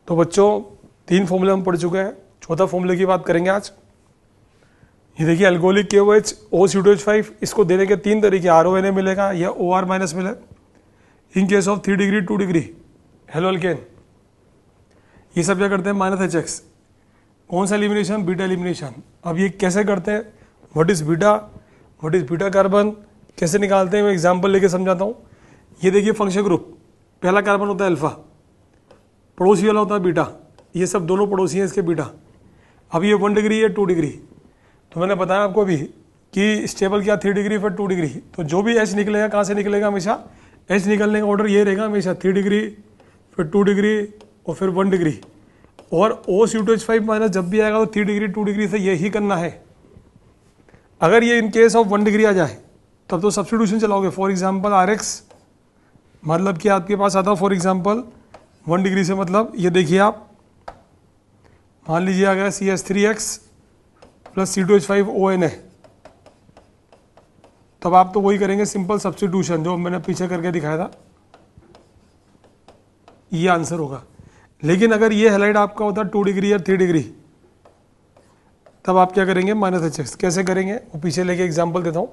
तो बच्चों 3 फॉर्मूले हम पढ़ चुके हैं, चौथा फॉर्मूले की बात करेंगे आज। ये देखिए अल्कोहलिक KOH OCH2H5, इसको देने के 3 तरीके, RONA मिलेगा या OR माइनस मिले। In case of 3 degree 2 degree hello alkane, ये सब क्या करते हैं -HX। कौन सा एलिमिनेशन? Beta elimination. अब ये कैसे करते हैं? व्हाट इज बीटा कार्बन, कैसे निकालते हैं मैं एग्जांपल लेके समझाता हूँ। ये देखिए फंक्शन ग्रुप, पहला कार्बन होता है अल्फा, पड़ोसी वाला होता है बीटा, ये सब दोनों पड़ोसी हैं इसके बीटा। अब ये 1 डिग्री है 2 डिग्री, तो मैंने बताया आपको अभी कि स्टेबल क्या 3 डिग्री फिर 2 डिग्री, तो जो भी H निकलेगा कहाँ से निकलेगा? हमेशा H निकलने का ऑर्डर ये रहेगा हमेशा 3 डिग्री फिर 2 डिग्री और फिर 1 डिग्री। और OCH2H5 माइनस जब भी आएगा तो 3 डिग्री 2 डिग्री से यही करना है। अगर ये इन केस ऑफ 1 डिग्री आ जाए तब तो सब्स्टिट्यूशन चलाओगे। फॉर एग्जांपल RX, मतलब कि आपके पास आता फॉर एग्जांपल 1 डिग्री से, मतलब ये देखिए आप मान लीजिए आ गया CH3X प्लस C2H5ONA, तब आप तो वही करेंगे सिंपल सब्स्टिट्यूशन जो मैंने पीछे करके दिखाया था, ये आंसर होगा। लेकिन अगर ये हैलाइड आपका होता 2 डिग्री या 3 डिग्री, तब आप क्या करेंगे? -HX। कैसे करेंगे वो पीछे लेके एग्जांपल देता हूँ।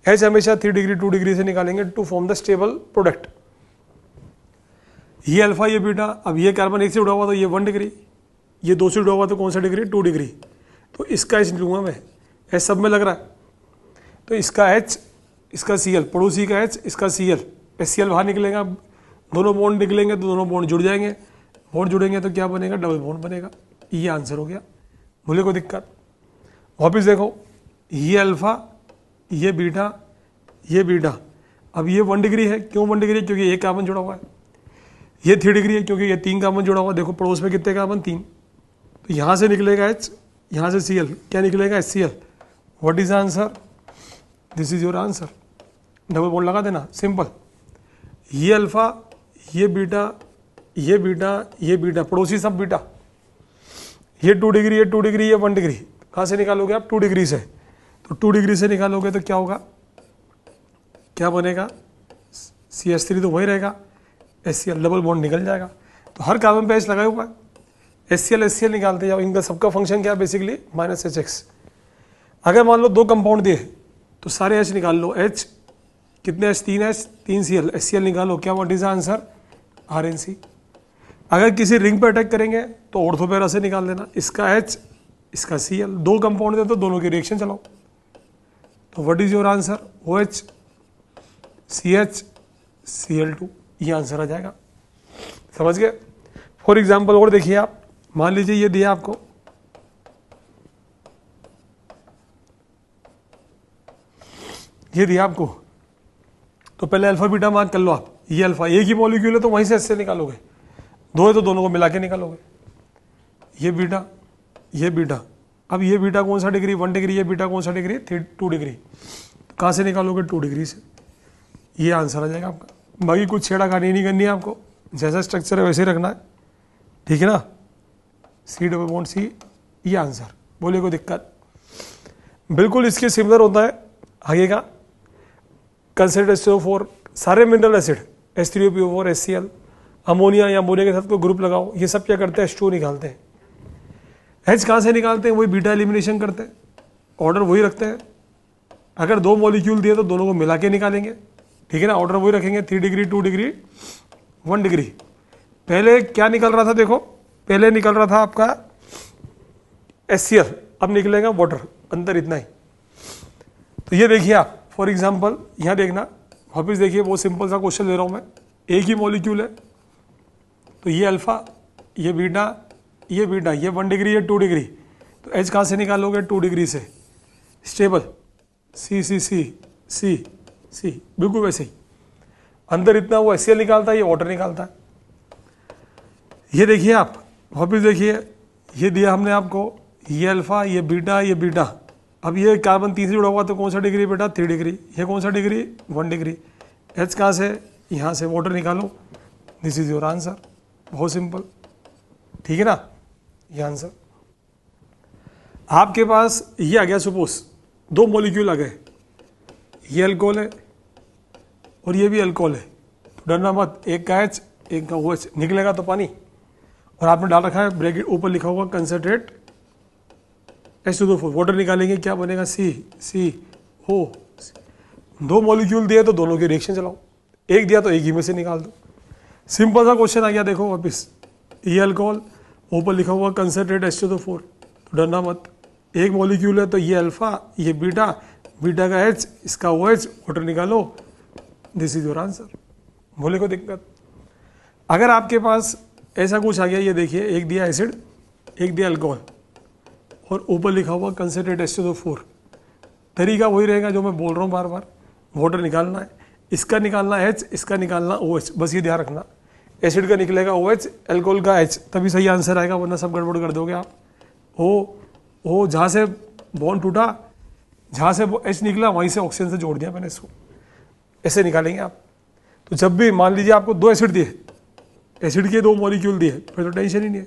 H हमेशा 3 डिग्री 2 डिग्री से निकालेंगे to form the stable product. ये अल्फा ये बीटा, अब ये कार्बन 1 से जुड़ा हुआ तो ये 1 डिग्री, ये 2 से जुड़ा हुआ तो कौन सा डिग्री? 2 डिग्री। तो इसका H लूँगा मैं, H सब में लग रहा है, तो इसका H, इसका Cl, पड़ोसी का H, इसका Cl, HCl बाहर निकलेगा, दोनों बॉन्ड निकलेंगे तो दोनों बॉन्ड जुड़ जाएंगे, बॉन्ड जुड़ेंगे तो क्या बनेगा? डबल बॉन्ड बनेगा। ये आंसर हो गया। बोले कोई दिक्कत? वापिस देखो, ये अल्फा ये बीटा ये बीटा, अब ये 1 डिग्री है, क्यों 1 डिग्री? क्योंकि एक कार्बन जुड़ा हुआ है। ये 3 डिग्री है क्योंकि ये 3 कार्बन जुड़ा हुआ है, देखो पड़ोस में कितने कार्बन? 3, तो यहाँ से निकलेगा H, यहाँ से Cl, क्या निकलेगा? HCl। What is answer? This is your answer. Double bond लगा देना, सिंपल। ये अल्फा ये बीटा ये बीटा ये बीटा, पड़ोसी सब बीटा, ये 2 डिग्री ये 2 डिग्री ये 1 डिग्री, कहाँ से निकालोगे आप? 2 डिग्री से। तो 2 डिग्री से निकालोगे तो क्या होगा? क्या बनेगा? CH3 तो वही रहेगा, HCl, डबल बॉन्ड निकल जाएगा। तो हर कार्बन पे H लगाया हुआ है, HCl निकालते जाओ। इनका सबका फंक्शन क्या है? Basically -HX। अगर मान लो 2 कंपाउंड दिए तो सारे H निकाल लो। H कितने H? 3 H 3 Cl, HCl निकालो, क्या व्हाट इज आंसर? RNC। अगर किसी रिंग पे अटैक करेंगे तो ऑर्थो पैरा से निकाल देना, इसका H इसका Cl, 2 कंपाउंड दे तो दोनों की रिएक्शन चलाओ। तो what is your answer? OH CH Cl2, ये आंसर आ जाएगा। समझ गए? फॉर एग्जाम्पल और देखिए आप, मान लीजिए ये दिया आपको, ये दिया आपको, तो पहले अल्फा बीटा मार्क कर लो आप। ये अल्फा एक ही मॉलिक्यूल है तो वहीं से इससे निकालोगे, 2 है तो दोनों को मिला के निकालोगे। ये बीटा ये बीटा, अब ये बीटा कौन सा डिग्री? 1 डिग्री, ये बीटा कौन सा डिग्री? 2 डिग्री। कहाँ से निकालोगे? 2 डिग्री से। ये आंसर आ जाएगा आपका। बाकी कुछ छेड़ाखानी नहीं करनी है आपको, जैसा स्ट्रक्चर है वैसे ही रखना है, ठीक है ना? C⋅C, ये आंसर। बोले कोई दिक्कत? बिल्कुल इसके सिमिलर होता है आगे का। कंसिडर SO4, सारे mineral acid H3PO4 HCl, ammonia या अमोनिया के साथ कोई ग्रुप लगाओ, ये सब क्या करते हैं? H2 निकालते हैं। H कहाँ से निकालते हैं? वही बीटा एलिमिनेशन करते हैं, ऑर्डर वही रखते हैं। अगर 2 मॉलिक्यूल दिए तो दोनों को मिला के निकालेंगे, ठीक है ना? ऑर्डर वही रखेंगे, 3 डिग्री 2 डिग्री 1 डिग्री। पहले क्या निकल रहा था? देखो पहले निकल रहा था आपका HCl, अब निकलेगा वाटर, अंतर इतना ही। तो ये देखिए आप, फॉर एग्जाम्पल यहाँ देखना, वापिस देखिए, वो सिंपल सा क्वेश्चन ले रहा हूँ मैं। एक ही मॉलिक्यूल है, तो ये अल्फा ये बीटा ये 1 डिग्री ये 2 डिग्री, तो H कहाँ से निकालोगे? 2 डिग्री से। स्टेबल C, बिल्कुल वैसे ही। अंदर इतना वो HCl निकालता है, ये वाटर निकालता है। ये देखिए आप, वापिस देखिए, ये दिया हमने आपको, ये अल्फा ये बीटा। अब ये कार्बन 3 से जुड़ा हुआ तो कौन सा डिग्री बेटा? 3 डिग्री। ये कौन सा डिग्री? 1 डिग्री। H कहाँ से? यहाँ से वाटर निकालो, दिस इज योर आंसर। बहुत सिंपल, ठीक है ना? ये आंसर। आपके पास ये आ गया, सपोज 2 मॉलिक्यूल आ गए, ये अल्कोहल है और ये भी अल्कोहल है, तो डरना मत, एक का H एक का OH, निकलेगा तो पानी। और आपने डाल रखा है ब्रैकेट ऊपर लिखा हुआ कंसंट्रेट H2O4, वाटर निकालेंगे क्या बनेगा CO। दो मॉलिक्यूल दिए तो दोनों के रिएक्शन चलाओ, एक दिया तो एक ही में से निकाल दो। सिंपल सा क्वेश्चन आ गया। देखो वापिस, ये अल्कोहल, ऊपर लिखा हुआ कंसंट्रेट H2O4, तो डरना मत। एक मॉलिक्यूल है तो ये अल्फा, ये बीटा, बीटा का H, इसका OH, वाटर निकालो, दिस इज योर आंसर। बोले को दिक्कत? अगर आपके पास ऐसा कुछ आ गया, ये देखिए एक दिया एसिड, एक दिया अल्कोहल और ऊपर लिखा हुआ कंसंट्रेट H2O4, तरीका वही रहेगा जो मैं बोल रहा हूँ बार बार, वाटर निकालना है, इसका निकालना H, इसका निकालना OH, बस ये ध्यान रखना। एसिड का निकलेगा OH, अल्कोहल का H, तभी सही आंसर आएगा, वरना सब गड़बड़ कर दोगे आप। ओ जहाँ से बॉन्ड टूटा, जहाँ से H निकला वहीं से ऑक्सीजन से जोड़ दिया मैंने इसको, ऐसे निकालेंगे आप। तो जब भी मान लीजिए आपको दो एसिड दिए, एसिड के दो मॉलिक्यूल दिए, फिर तो टेंशन ही नहीं है,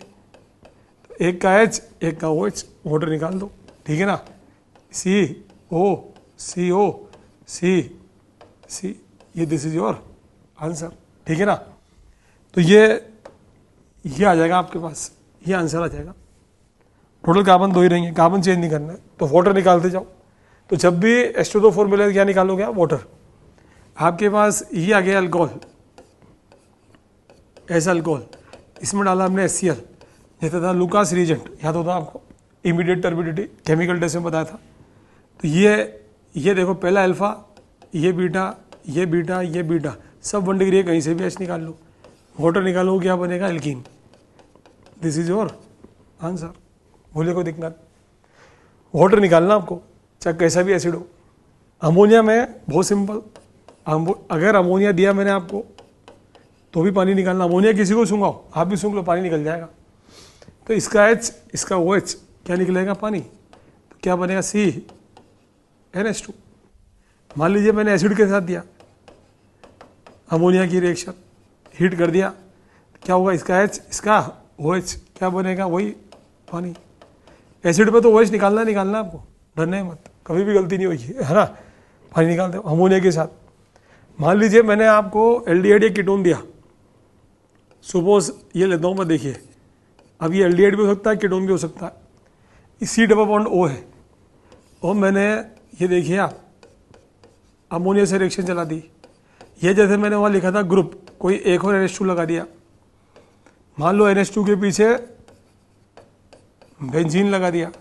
तो एक का H, एक का OH, वाटर निकाल दो, ठीक है ना। CO, ये दिस इज योर आंसर, ठीक है ना। तो ये आ जाएगा आपके पास, ये आंसर आ जाएगा। टोटल कार्बन दो ही रहेंगे, कार्बन चेंज नहीं करना है, तो वाटर निकालते जाओ। तो जब भी H2O4 मिले क्या निकालोगे आप? वाटर। आपके पास ये आ गया अल्कोहल, ऐसा अल्कोहल, इसमें डाला हमने HCl, जैसा था लुकास रिएजेंट, याद होता आपको, इमीडिएट टर्बिडिटी, केमिकल टेस्ट में बताया था। तो ये देखो, पहला अल्फा, ये बीटा, ये बीटा, ये बीटा, सब 1 डिग्री है, कहीं से भी H निकाल लो, वाटर निकालो, क्या बनेगा? Alkene. This is your answer. बोले कोई दिक्कत? वाटर निकालना आपको, चाहे कैसा भी एसिड हो। अमोनिया में बहुत सिंपल, अगर अमोनिया दिया मैंने आपको तो भी पानी निकालना। अमोनिया किसी को सूंघाओ, आप भी सूंघ लो, पानी निकल जाएगा। तो इसका H, इसका OH, क्या निकलेगा? पानी। तो क्या बनेगा? CnH2। मान लीजिए मैंने एसिड के साथ दिया, अमोनिया की रिएक्शन, हीट कर दिया, क्या होगा? इसका H, इसका OH, क्या बनेगा? वही पानी। एसिड पे तो OH निकालना आपको, डरना ही मत, कभी भी गलती नहीं होगी, है ना। पानी निकाल दो। अमोनिया के साथ मान लीजिए मैंने आपको एल्डिहाइड कीटोन दिया, सपोज ये लेता हूँ मैं, देखिए अब ये एल्डिहाइड भी हो सकता है, कीटोन भी हो सकता है। C डबल बॉन्ड O है, और मैंने ये देखिए आप अमोनिया से रिएक्शन चला दी। ये जैसे मैंने वहाँ लिखा था ग्रुप, कोई एक और NH2 लगा दिया। मान लो NH2 के पीछे बेंजीन लगा दिया,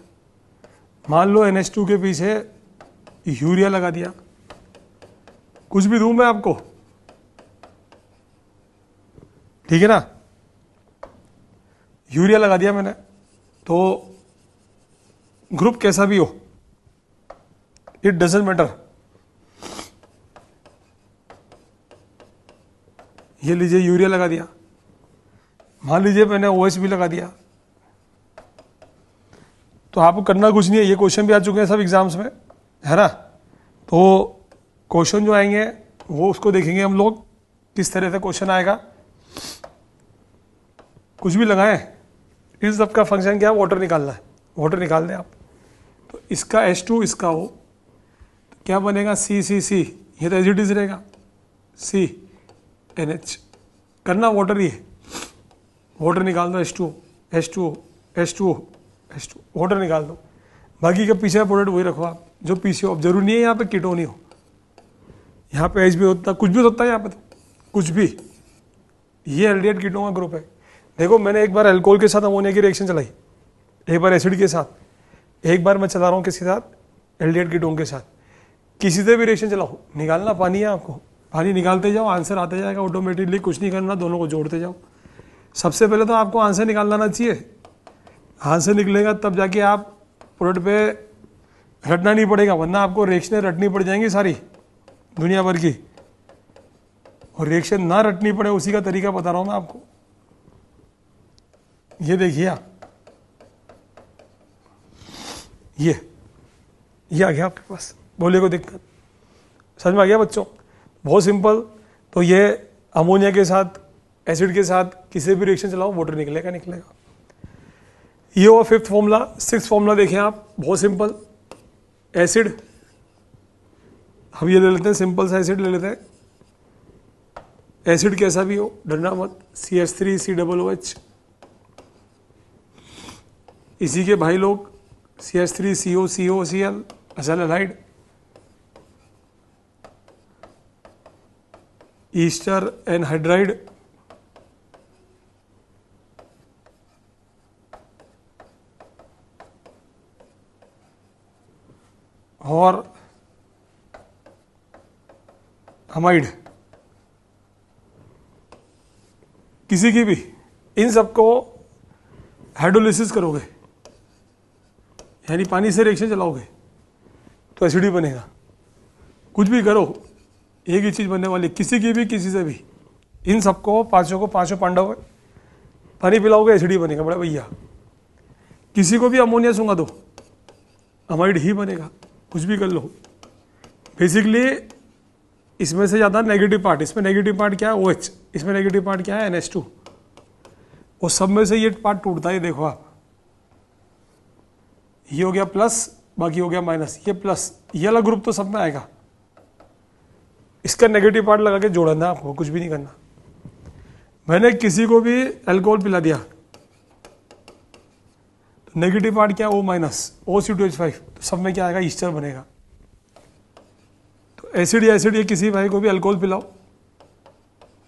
मान लो NH2 के पीछे यूरिया लगा दिया, कुछ भी दूं मैं आपको, ठीक है ना। यूरिया लगा दिया मैंने, तो ग्रुप कैसा भी हो, इट डजंट मैटर। ये लीजिए यूरिया लगा दिया, मान लीजिए मैंने OH भी लगा दिया। तो आपको करना कुछ नहीं है, ये क्वेश्चन भी आ चुके हैं सब एग्जाम्स में, है ना। तो क्वेश्चन जो आएंगे वो उसको देखेंगे हम लोग, किस तरह से क्वेश्चन आएगा। कुछ भी लगाएं, इस सब का फंक्शन क्या है? वाटर निकालना है, वाटर निकाल दें आप। तो इसका H2, इसका O, तो क्या बनेगा? C, ये तो एज इट इज रहेगा, CnH। करना वाटर ही है, वाटर निकाल दो, H2O, वाटर निकाल दो। बाकी का पीछे प्रोडक्ट वही रखो आप, जो पीछे हो। अब जरूरी नहीं है यहाँ पे कीटोन ही हो, यहाँ पे H भी होता है, कुछ भी होता है यहाँ पे, तो कुछ भी। ये एल्डिहाइड कीटोन का ग्रुप है। देखो मैंने एक बार अल्कोहल के साथ अमोनिया की रिएक्शन चलाई, एक बार एसिड के साथ, एक बार मैं चला रहा हूँ किसके साथ? एल्डिहाइड कीटोन के साथ। किसी से भी रिएक्शन चलाओ, निकालना पानी है आपको, पानी निकालते जाओ, आंसर आते जाएगा ऑटोमेटिकली, कुछ नहीं करना, दोनों को जोड़ते जाओ। सबसे पहले तो आपको आंसर निकालना आना चाहिए, आंसर निकलेगा तब जाके आप प्रोडक्ट पे रटना नहीं पड़ेगा, वरना आपको रिएक्शनें रटनी पड़ जाएंगी सारी दुनिया भर की। और रिएक्शन ना रटनी पड़े उसी का तरीका बता रहा हूं मैं आपको। ये देखिए आप, ये आ गया आपके पास, बोले को दिक्कत? समझ में आ गया बच्चों? बहुत सिंपल। तो ये अमोनिया के साथ, एसिड के साथ किसी भी रिएक्शन चलाओ, वाटर निकलेगा। ये हुआ 5th फॉर्मूला। 6th फॉर्मूला देखें आप, बहुत सिंपल। एसिड, हम ये ले लेते हैं, सिंपल सा एसिड ले लेते हैं। एसिड कैसा भी हो, डरना मत, CH3 COOH, इसी के भाई लोग CH3CO COCl असेटाइड, ईस्टर एनहाइड्राइड, और हमाइड, किसी की भी इन सबको हाइड्रोलिसिस करोगे यानी पानी से रिएक्शन चलाओगे तो एसिड ही बनेगा। कुछ भी करो एक ही चीज बनने वाली, किसी की भी किसी से भी, इन सबको पांचों पांडव पानी पिलाओगे एसिड ही बनेगा बड़ा भैया। किसी को भी अमोनिया सूंघा दो अमाइड ही बनेगा, कुछ भी कर लो। बेसिकली इसमें से ज़्यादा नेगेटिव पार्ट, इसमें नेगेटिव पार्ट क्या है OH, इसमें नेगेटिव पार्ट क्या है NH2, और सब में से ये पार्ट टूटता है। देखो आप, ये हो गया प्लस, बाकी हो गया माइनस, ये प्लस, ये वाला ग्रुप तो सब में आएगा। इसका नेगेटिव पार्ट लगा के जोड़ना है आपको, कुछ भी नहीं करना। मैंने किसी को भी अल्कोहल पिला दिया तो नेगेटिव पार्ट क्या है O माइनस, OC2H5, तो सब में क्या आएगा ईस्टर बनेगा। तो एसिड या एसिड, ये किसी भाई को भी अल्कोहल पिलाओ,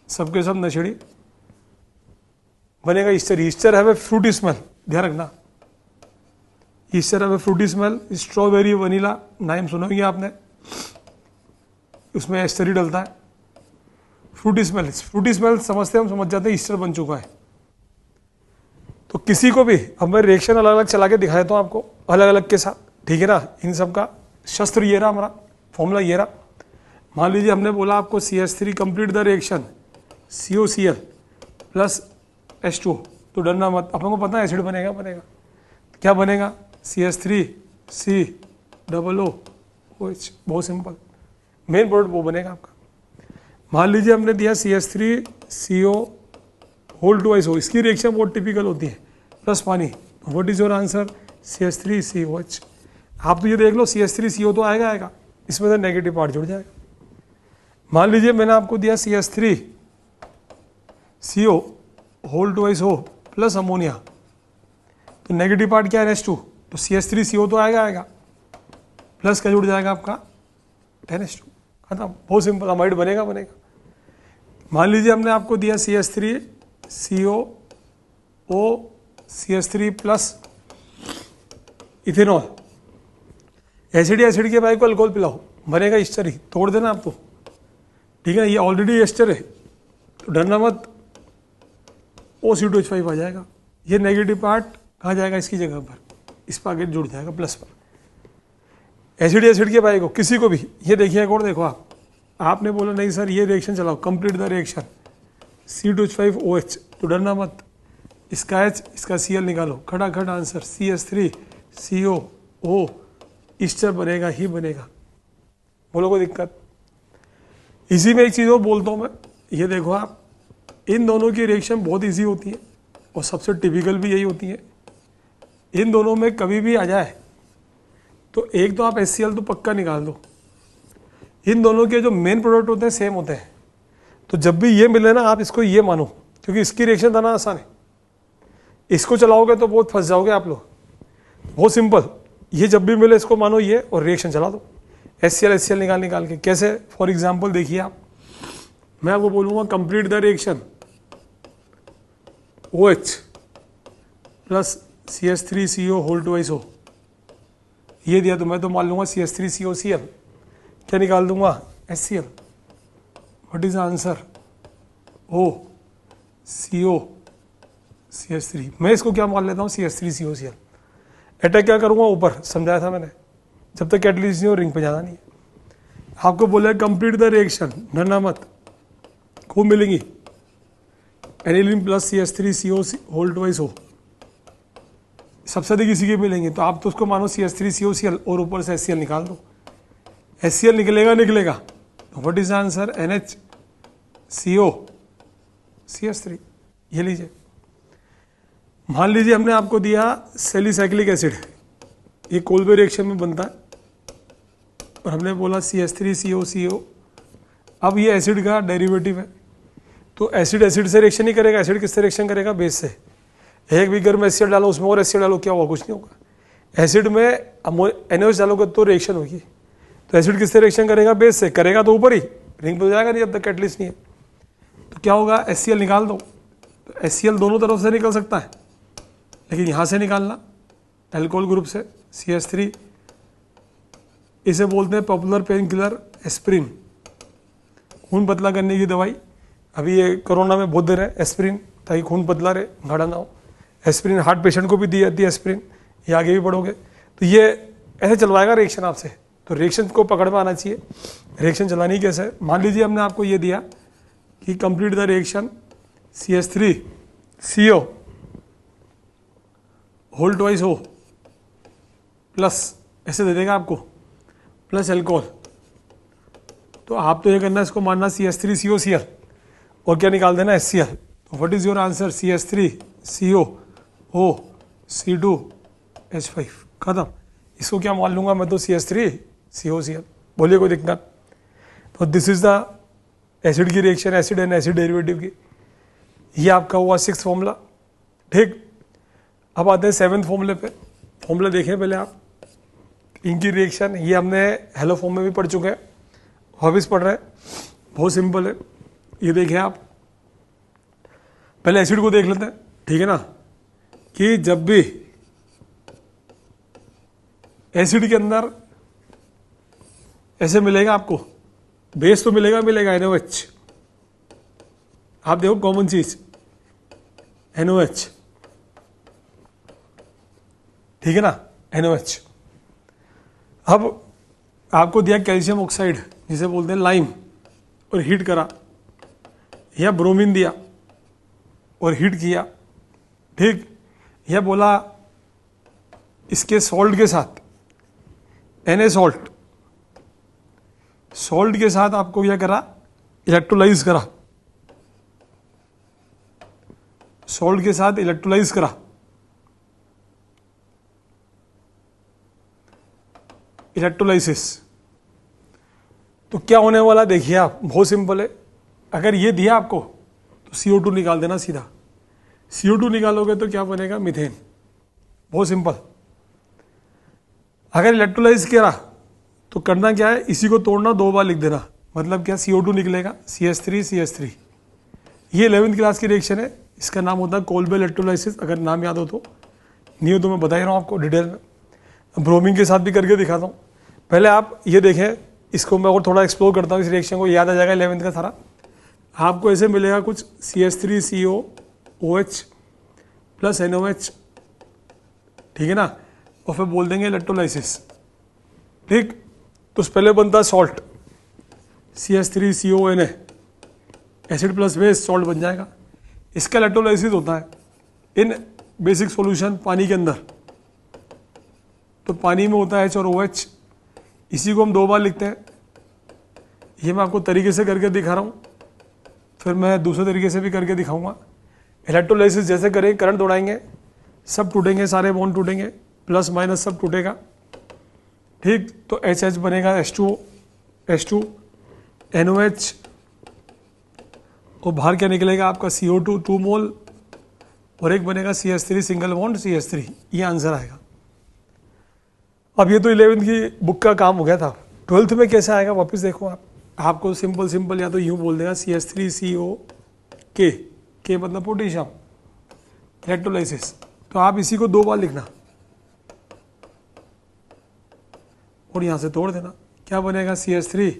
सबके सब नशेड़ी बनेगा ईस्टर। ईस्टर है फ्रूटी स्मेल, ध्यान रखना, ईस्टर है फ्रूटी स्मेल। स्ट्रॉबेरी वनीला नाम सुनोगे आपने, उसमें एस्टर ही डलता है। फ्रूटी स्मेल समझते हम समझ जाते हैं ईस्टर बन चुका है। तो किसी को भी, अब मैं रिएक्शन अलग अलग चला के दिखा देता हूँ आपको अलग अलग के साथ, ठीक है ना। इन सब का शस्त्र ये रहा, हमारा फॉर्मूला ये रहा। मान लीजिए हमने बोला आपको CH3 complete the reaction COCl plus H2, तो डरना मत, अपन को पता है एसिड बनेगा। क्या बनेगा CH3COOH, बहुत सिंपल, मेन प्रोडक्ट वो बनेगा आपका। मान लीजिए हमने दिया CH3CO2SO, इसकी रिएक्शन बहुत टिपिकल होती है, प्लस पानी। What is your answer CH3COH। आप तो ये देख लो CH3CO तो आएगा, इसमें तो नेगेटिव पार्ट जुड़ जाएगा। मान लीजिए मैंने आपको दिया CH3CO2SO प्लस अमोनिया, तो नेगेटिव पार्ट क्या है NH2, तो CH3CO तो आएगा, प्लस क्या जुड़ जाएगा आपका NH2, खत्म, बहुत सिंपल, अमाइड बनेगा। मान लीजिए हमने आपको दिया CH3CO CH3 plus ethanol, acid के भाई को अल्कोहल पिलाओ, बनेगा ईस्टर ही, तोड़ देना आप तो, ठीक है। ये ऑलरेडी एस्टर है तो डरना मत, OC2H5 आ जाएगा। ये नेगेटिव पार्ट कहाँ जाएगा, इसकी जगह पर, इस पर आगे जुड़ जाएगा प्लस पर। एसिड के भाई को किसी को भी, ये देखिए एक और देखो आपने बोला नहीं सर ये रिएक्शन चलाओ, कंप्लीट द रिएक्शन C2H5OH, तो डरना मत, इसका H इसका Cl निकालो, खटाखट आंसर CH3CO ईस्टर बनेगा ही बनेगा। बोलो कोई दिक्कत। इसी में एक चीज़ और बोलता हूँ मैं, ये देखो आप, इन दोनों की रिएक्शन बहुत इजी होती है और सबसे टिपिकल भी यही होती है। इन दोनों में कभी भी आ जाए तो एक तो आप HCl तो पक्का निकाल दो। इन दोनों के जो मेन प्रोडक्ट होते हैं सेम होते हैं, तो जब भी ये मिले ना आप इसको ये मानो, क्योंकि इसकी रिएक्शन था ना आसान है। इसको चलाओगे तो बहुत फंस जाओगे आप लोग, बहुत सिंपल, ये जब भी मिले इसको मानो ये और रिएक्शन चला दो, HCl निकाल के। कैसे, फॉर एग्जाम्पल देखिए आप, मैं आपको बोलूँगा complete the reaction OH plus CH3CO2SO, ये दिया तो मैं तो मान लूंगा CH3COCl, क्या निकाल दूंगा HCl। What is answer CO CH3, मैं इसको क्या मान लेता हूँ CH3COCl। अटैक क्या करूंगा ऊपर, समझाया था मैंने, जब तक कैटलिस्ट नहीं हो रिंग पे जाना नहीं है। आपको बोला कंप्लीट द रिएक्शन, डरना मत, खूब मिलेंगी एनिलीन प्लस CH3CO2SO, सबसे अधिक इसी के मिलेंगे, तो आप तो उसको मानो CH3COCl और ऊपर से HCl निकाल दो। HCl निकलेगा, तो what is answer NHCO CH3, ये लीजिए। मान लीजिए हमने आपको दिया सैलिसाइक्लिक एसिड, ये कोल्बे रिएक्शन में बनता है, और हमने बोला CH3COCO। अब ये एसिड का डेरिवेटिव है, तो एसिड से रिएक्शन नहीं करेगा, एसिड किससे रिएक्शन करेगा, बेस से। एक बीकर में एसिड डालो, उसमें और एसिड डालो, क्या होगा? कुछ नहीं होगा। एसिड में NaOH डालोगे तो रिएक्शन होगी। तो एसिड किससे रिएक्शन करेगा? बेस से। करेगा तो ऊपर ही, रिंग पे जाएगा नहीं जब तक कैटलिस्ट नहीं है। तो क्या होगा? HCl निकाल दो। तो HCl दोनों तरफ से निकल सकता है, लेकिन यहाँ से निकालना एल्कोहल ग्रुप से CH3। इसे बोलते हैं पॉपुलर पेन किलर एस्प्रिन, खून पतला करने की दवाई। अभी ये कोरोना में बहुत दे रहे हैं एस्प्रिन, ताकि खून पतला रहे, गाढ़ा ना हो। एस्प्रिन हार्ट पेशेंट को भी दी जाती है एस्प्रिन, ये आगे भी पढ़ोगे। तो ये ऐसे चलवाएगा रिएक्शन आपसे। तो रिएक्शन को पकड़ में आना चाहिए। रिएक्शन चलानी कैसे? मान लीजिए हमने आपको ये दिया कि complete the reaction CH3CO whole twice O plus, ऐसे दे देगा आपको, प्लस एल्कोहल। तो आप तो ये करना, इसको मानना CH3COCl और क्या निकाल देना? HCl। तो what is your answer? CH3CO C2H5, खत्म। इसको क्या मान लूंगा मैं? तो CH3COCl। बोलिए कोई दिक्कत? तो दिस इज द एसिड की reaction, acid and acid derivative की। ये आपका हुआ 6th फॉर्मूला, ठीक। अब आते हैं 7th फॉर्मूले पे। फॉर्मूला देखें पहले आप, इनकी रिएक्शन ये हमने हेलो फॉर्म में भी पढ़ चुके हैं, वापिस पढ़ रहे हैं। बहुत सिंपल है, ये देखें आप। पहले एसिड को देख लेते हैं, ठीक है ना, कि जब भी एसिड के अंदर ऐसे मिलेगा आपको, बेस तो मिलेगा NaOH। आप देखो कॉमन चीज NaOH, ठीक है ना, NaOH। अब आपको दिया कैल्शियम ऑक्साइड, जिसे बोलते हैं लाइम, और हीट करा, या ब्रोमीन दिया और हीट किया, ठीक। यह बोला इसके सॉल्ट के साथ Na सॉल्ट, सॉल्ट के साथ आपको यह करा इलेक्ट्रोलाइज करा, सॉल्ट के साथ इलेक्ट्रोलाइज करा, इलेक्ट्रोलाइसिस। तो क्या होने वाला देखिए आप, बहुत सिंपल है। अगर ये दिया आपको तो CO2 निकाल देना सीधा। CO2 निकालोगे तो क्या बनेगा? मीथेन। बहुत सिंपल। अगर इलेक्ट्रोलाइज करा तो करना क्या है? इसी को तोड़ना, 2 बार लिख देना। मतलब क्या? CO2 निकलेगा, CH3CH3। ये 11th क्लास की रिएक्शन है, इसका नाम होता है कोल्बे इलेक्ट्रोलाइसिस। अगर नाम याद हो तो, नहीं हो तो मैं बता ही रहा हूँ आपको डिटेल में। ब्रोमीन के साथ भी करके दिखाता हूँ। पहले आप ये देखें, इसको मैं और थोड़ा एक्सप्लोर करता हूँ, इस रिएक्शन को याद आ जाएगा 11th का सारा। आपको ऐसे मिलेगा कुछ CH3COOH प्लस NaOH, ठीक है ना, और फिर बोल देंगे इलेक्ट्रोलाइसिस, ठीक। तो पहले बनता है salt, CH3CONA, acid plus base, salt बन जाएगा। इसका इलेक्ट्रोलाइसिस होता है इन बेसिक सॉल्यूशन, पानी के अंदर। तो पानी में होता है H और OH, इसी को हम 2 बार लिखते हैं। ये मैं आपको तरीके से करके दिखा रहा हूँ, फिर मैं दूसरे तरीके से भी करके दिखाऊंगा। इलेक्ट्रोलाइसिस जैसे करें, करंट दौड़ाएंगे, सब टूटेंगे, सारे बॉन्ड टूटेंगे, प्लस माइनस सब टूटेगा, ठीक। तो HH बनेगा H2 NOH, और बाहर क्या निकलेगा आपका? CO2 2 मोल, और एक बनेगा CH3 सिंगल बॉन्ड CH3। ये आंसर आएगा। अब ये तो 11th की बुक का काम हो गया था। 12th में कैसे आएगा वापस देखो आप। आपको सिंपल या तो यूँ बोल देगा CH3CO K मतलब पोटेशियम, इलेक्ट्रोलाइसिस। तो आप इसी को 2 बार लिखना और यहाँ से तोड़ देना। क्या बनेगा? CH3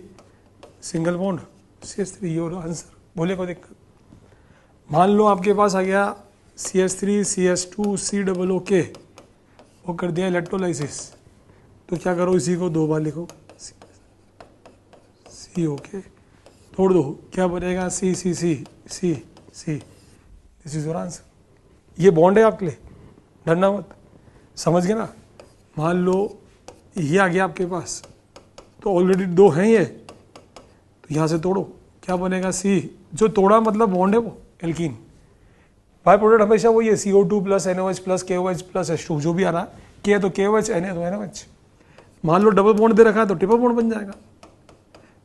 single bond CH3, your answer. बोले कोई दिक्कत? मान लो आपके पास आ गया CH3 CH2 COOK, वो कर दिया इलेक्ट्रोलाइसिस। तो क्या करो? इसी को 2 बार लिखो, COK, तोड़ दो, क्या बनेगा? CCC। This is your answer. ये बॉन्ड है आपके लिए, डरना मत, समझ गए ना। मान लो ये आ गया आपके पास, तो ऑलरेडी 2 हैं ये, तो यहाँ से तोड़ो, क्या बनेगा? C। जो तोड़ा मतलब बॉन्ड है वो एल्कीन। बाय प्रोडक्ट हमेशा वही है, CO2 plus NOH plus KOH plus H2, जो भी आ रहा है। K तो KOH, Na तो NOH। मान लो डबल बॉन्ड दे रखा है तो ट्रिपल बॉन्ड बन जाएगा।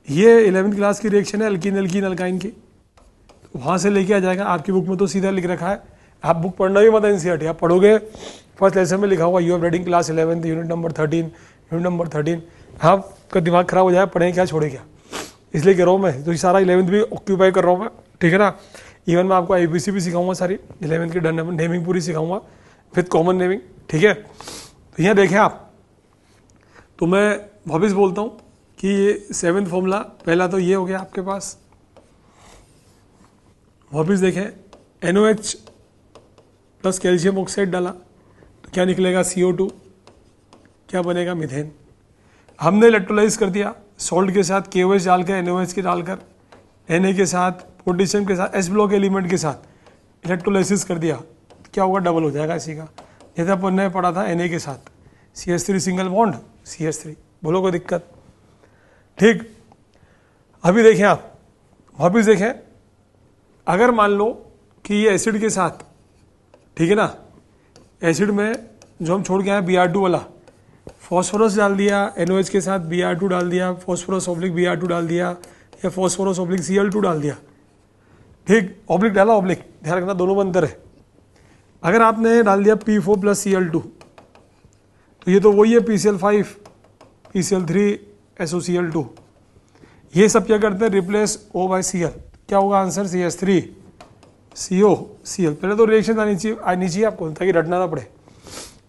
ये 11th क्लास की रिएक्शन है एल्कीन एल्कीन अल्काइन की। तो वहाँ से लेके आ जाएगा। आपकी बुक में तो सीधा लिख रखा है आप बुक पढ़ना भी मत एनसीईआरटी, आप पढ़ोगे फर्स्ट लेसन में लिखा होगा you have reading class 11 unit number 13, आपका दिमाग खराब हो जाए, पढ़ें क्या छोड़े क्या। इसलिए कह रहा हूँ मैं, तो ये सारा 11th भी ऑक्यूपाई कर रहा हूँ मैं, ठीक है ना। इवन मैं आपको ABC भी सिखाऊंगा, सारी 11th की नेमिंग पूरी सिखाऊंगा विथ कॉमन नेमिंग, ठीक है। तो यहाँ देखें आप, तो मैं वापिस बोलता हूँ कि ये 7th फॉर्मूला, पहला तो ये हो गया आपके पास, वापिस देखें NOH प्लस कैल्शियम ऑक्साइड डाला तो क्या निकलेगा CO2, क्या बनेगा मीथेन। हमने इलेक्ट्रोलाइज कर दिया सॉल्ट के साथ KOH डालकर, NOH के डालकर, Na के साथ, पोटेशियम के साथ, S ब्लॉक एलिमेंट के साथ इलेक्ट्रोलाइसिस कर दिया, क्या होगा, डबल हो जाएगा इसी का। जैसे अपन ने पढ़ा था Na के साथ CH3 सिंगल बॉन्ड CH3, बोलो कोई दिक्कत, ठीक। अभी देखें आप, वापिस देखें, अगर मान लो कि ये एसिड के साथ, ठीक है ना, एसिड में जो हम छोड़ के आए Br2 वाला, फॉस्फोरस डाल दिया, NOH के साथ Br2 डाल दिया, फॉस्फोरस ऑब्लिक Br2 डाल दिया, या फॉस्फोरस ऑब्लिक Cl2 डाल दिया, ठीक, ऑब्लिक डाला ऑब्लिक, ध्यान रखना दोनों में अंतर है। अगर आपने डाल दिया P4 प्लस Cl2 तो ये तो वही है PCl5 PCl3 SOCl2, ये सब क्या करते हैं, रिप्लेस O बाय Cl, क्या होगा आंसर, CH3 CO Cl। पहले तो रिएक्शन आनी चाहिए आपको, ताकि रटना ना पड़े।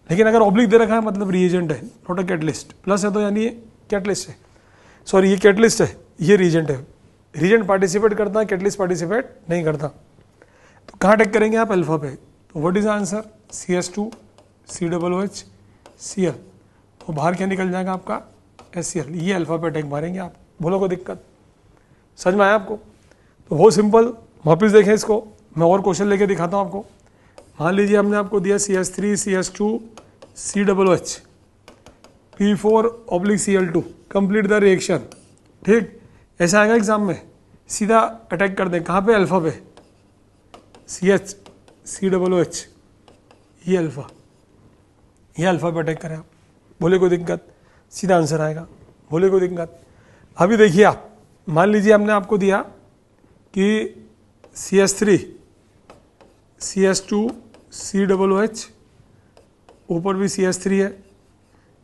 लेकिन अगर ऑब्लिक दे रखा है मतलब रिएजेंट है, नॉट अ कैटलिस्ट, प्लस है तो यानी कैटलिस्ट है, सॉरी ये कैटलिस्ट है, ये रिएजेंट है। रिएजेंट पार्टिसिपेट करता है, कैटलिस्ट पार्टिसिपेट नहीं करता। तो कहाँ टेक करेंगे आप, अल्फा पे। तो what is answer, CH2 COOH Cl, तो बाहर क्या निकल जाएगा आपका HCl, ये अल्फा पे टेक मारेंगे आप, बोलो कोई दिक्कत, समझ में आया आपको। तो बहुत सिंपल, वापिस देखें इसको, मैं और क्वेश्चन लेके दिखाता हूँ आपको। मान लीजिए हमने आपको दिया CH3 CH2 COOH P4 oblique Cl2, complete the reaction, ठीक। ऐसा आएगा एग्जाम में, सीधा अटैक कर दें, कहाँ पे, अल्फा पे, CH COOH, ये अल्फा पे अटैक करें आप, बोले कोई दिक्कत, सीधा आंसर आएगा, बोले कोई दिक्कत। अभी देखिए आप, मान लीजिए हमने आपको दिया कि CH3 CH2 COOH, ऊपर भी CH3 है,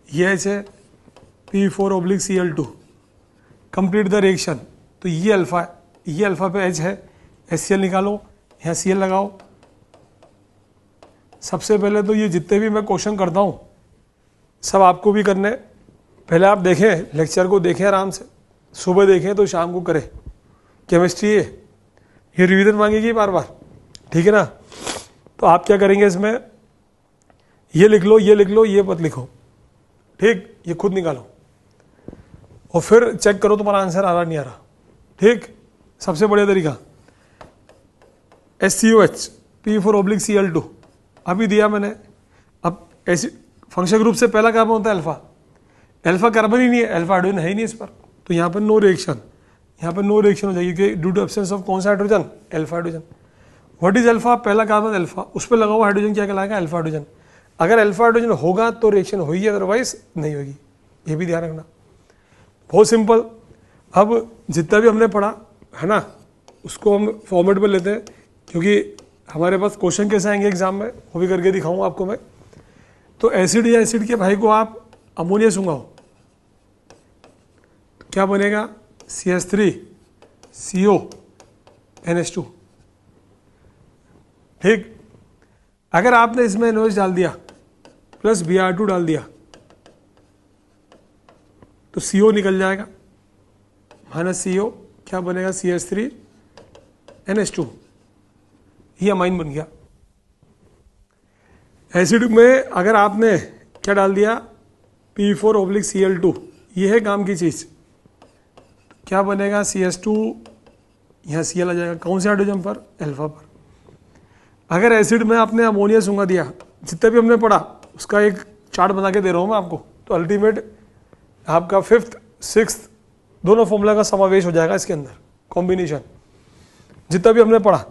ये H है, P4 oblique Cl2, complete the reaction, तो ये अल्फा पे H है, HCl निकालो, यहाँ Cl लगाओ। सबसे पहले तो ये जितने भी मैं क्वेश्चन करता हूँ सब आपको भी करने, पहले आप देखें, लेक्चर को देखें आराम से, सुबह देखें तो शाम को करें। केमिस्ट्री है, ये रिवीजन मांगेगी बार बार, ठीक है ना। तो आप क्या करेंगे, इसमें ये लिख लो, ये लिख लो, ये मत लिखो, ठीक, ये खुद निकालो और फिर चेक करो तुम्हारा आंसर आ रहा नहीं आ रहा, ठीक। सबसे बढ़िया तरीका SCOH P4 ऑब्लिक Cl2 अभी दिया मैंने। अब ऐसी फंक्शन ग्रुप से पहला कार्बन होता है अल्फा कार्बन ही नहीं है, अल्फा हाइड्रोजन है ही नहीं इस पर, तो यहाँ पर नो रिएक्शन, यहाँ पर नो रिएक्शन हो जाएगी, क्योंकि ड्यू टू एब्सेंस ऑफ कौन सा hydrogen, alpha hydrogen. What is alpha, पहला कार्बन अल्फा, उस पर लगा हुआ हाइड्रोजन क्या कहलाएगा, अल्फा हाइड्रोजन। अगर अल्फा हाइड्रोजन होगा तो रिएक्शन होगी, अदरवाइज नहीं होगी, ये भी ध्यान रखना, बहुत सिंपल। अब जितना भी हमने पढ़ा है ना, उसको हम फॉर्मेट पर लेते हैं, क्योंकि हमारे पास क्वेश्चन कैसे आएंगे एग्जाम में, वो भी करके दिखाऊंगा आपको मैं। तो एसिड या एसिड के भाई को आप अमोनिया सुंगाओ, क्या बनेगा, CH3 CO NH2, ठीक। अगर आपने इसमें NOH डाल दिया प्लस Br2 डाल दिया तो CO निकल जाएगा, माइनस CO, क्या बनेगा, CH3 NH2, ये अमाइन बन गया। एसिड में अगर आपने क्या डाल दिया, P4 ऑब्लिक Cl2, ये है काम की चीज, क्या बनेगा, CH2, यहाँ Cl आ जाएगा, कौन से हाइड्रोजन पर, अल्फा पर। अगर एसिड में आपने अमोनिया सूंगा दिया, जितना भी हमने पढ़ा उसका एक चार्ट बना के दे रहा हूँ मैं आपको, तो अल्टीमेट आपका 5th 6th दोनों फॉर्मूला का समावेश हो जाएगा इसके अंदर, कॉम्बिनेशन जितना भी हमने पढ़ा,